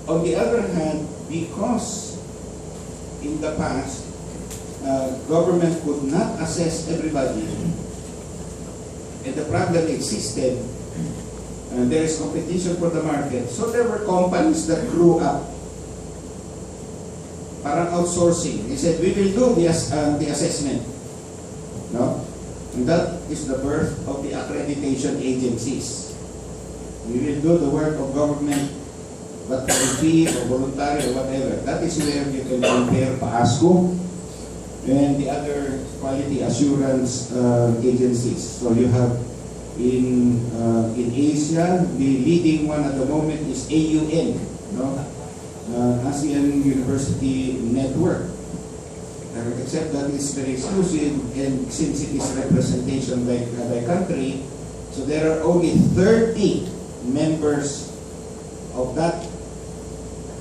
On the other hand, because in the past, government could not assess everybody, and the problem existed, and there is competition for the market. So there were companies that grew up, parang outsourcing. They said, we will do the assessment. No? And that is the birth of the accreditation agencies. We will do the work of government, but for a fee or voluntary or whatever. That is where you can compare PASCO and the other quality assurance agencies. So you have in Asia, the leading one at the moment is AUN, no? ASEAN University Network. Except that it's very exclusive, and since it is representation by country, so there are only 30 members of that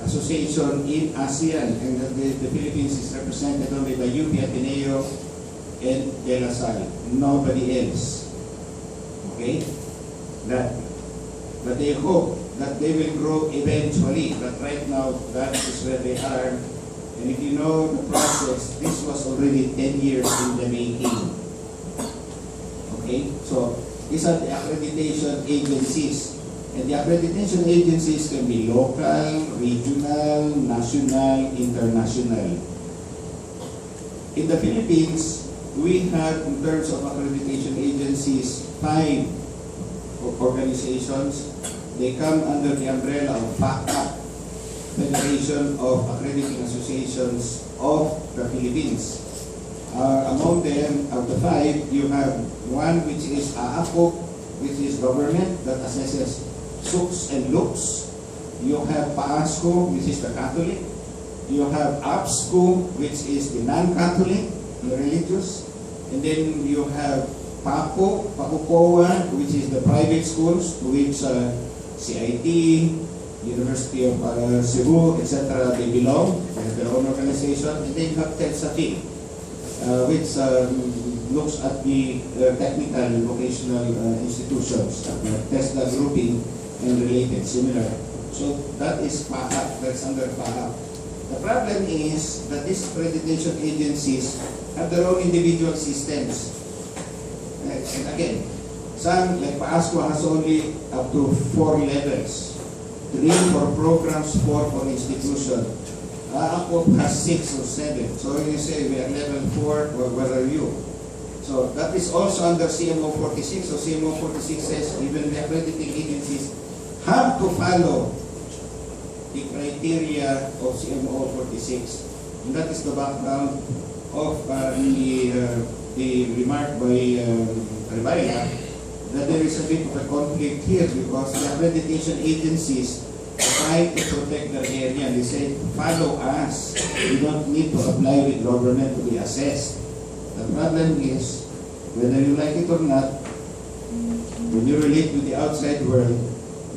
association in ASEAN, and the Philippines is represented only by UP Ateneo and De La Salle. Nobody else. Okay? But they hope that they will grow eventually, but right now that is where they are. And if you know the process, this was already 10 years in the making. Okay? So these are the accreditation agencies. And the accreditation agencies can be local, regional, national, international. In the Philippines, we have, in terms of accreditation agencies, 5 organizations. They come under the umbrella of FACA, Federation of Accrediting Associations of the Philippines. Among them, of the 5, you have one which is AAPO, which is government that assesses SUCs and LUCs. You have PASCO, which is the Catholic. You have APSCO, which is the non-Catholic, the religious. And then you have PACO, PACOCOA, which is the private schools, to which CIT, University of Cebu, etc. They belong. They have their own organization. And then you have TEDSAFIL, which looks at the technical vocational institutions, TESDA grouping and related, similar. So that is PAHAP, that's under PAHAP. The problem is that these accreditation agencies have their own individual systems. And again, some, like PASCO, has only up to 4 levels. 3 for programs, 4 for institution. AAPO has 6 or 7. So you say we are level 4, well, where are you? So that is also under CMO 46. So CMO 46 says even the accrediting agencies have to follow the criteria of CMO 46. And that is the background of the remark by Revilla, that there is a bit of a conflict here because the accreditation agencies try to protect their area. They say, follow us. You don't need to apply with government to be assessed. The problem is, whether you like it or not, when you relate with the outside world,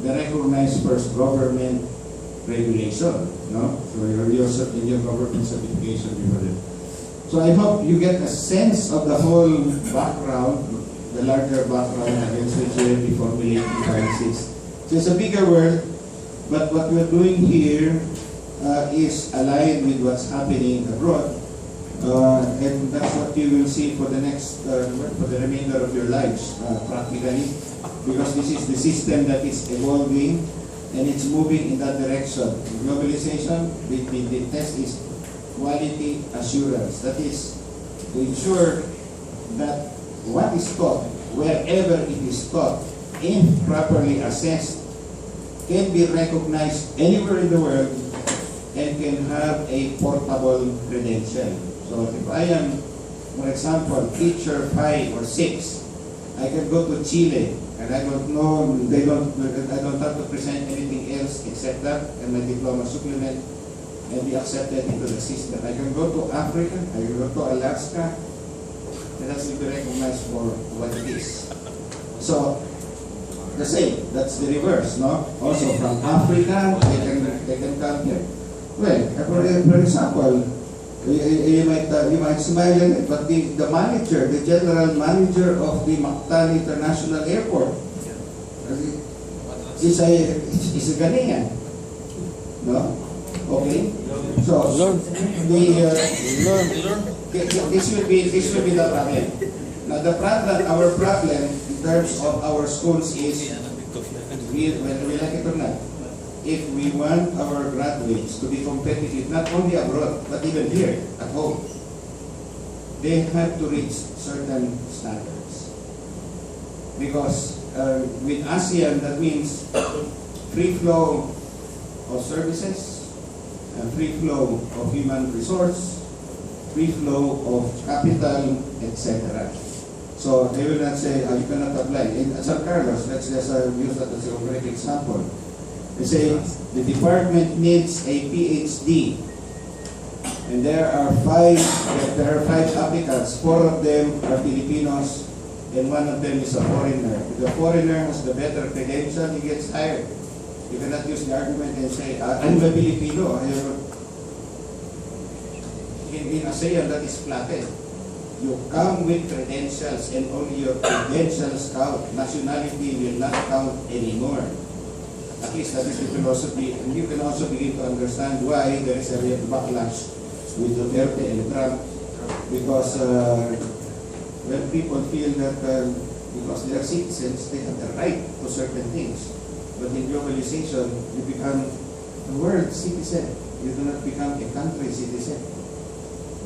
they recognize first government regulation. No? So your government certification before it. So I hope you get a sense of the whole background, the larger background against which we will be formulating policies. So it's a bigger world, but what we're doing here is aligned with what's happening abroad. And that's what you will see for the next, for the remainder of your lives, practically, because this is the system that is evolving and it's moving in that direction. Globalization, the test is quality assurance. That is to ensure that what is taught, wherever it is taught, if properly assessed, can be recognized anywhere in the world and can have a portable credential. So if I am, for example, teacher 5 or 6, I can go to Chile and I don't know, I don't have to present anything else except that and my diploma supplement and be accepted into the system. I can go to Africa, I can go to Alaska, and that will be recognized for what it is. So, the same, that's the reverse, no? Also from Africa, they can come here. Well, for example, you might smile at it, but the manager, the general manager of the Mactan International Airport is a Ghanaian. No? Okay? So, this will be the problem. Now, our problem in terms of our schools is, whether we like it or not, if we want our graduates to be competitive, not only abroad, but even here at home, they have to reach certain standards. Because with ASEAN, that means free flow of services, and free flow of human resource, free flow of capital, etc. So they will not say, you cannot apply. In San Carlos, let's just use that as a great example. They say the department needs a PhD, and there are five applicants. 4 of them are Filipinos, and 1 of them is a foreigner. If the foreigner has the better credential, he gets hired. You cannot use the argument and say, I'm a Filipino. In ASEAN, that is flatted. You come with credentials, and only your credentials count. Nationality will not count anymore. At least that is the philosophy, and you can also begin to understand why there is a real backlash with Duterte and Trump, because when people feel that because they are citizens, they have the right to certain things. But in globalization, you become a world citizen. You do not become a country citizen.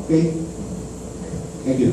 Okay? Thank you.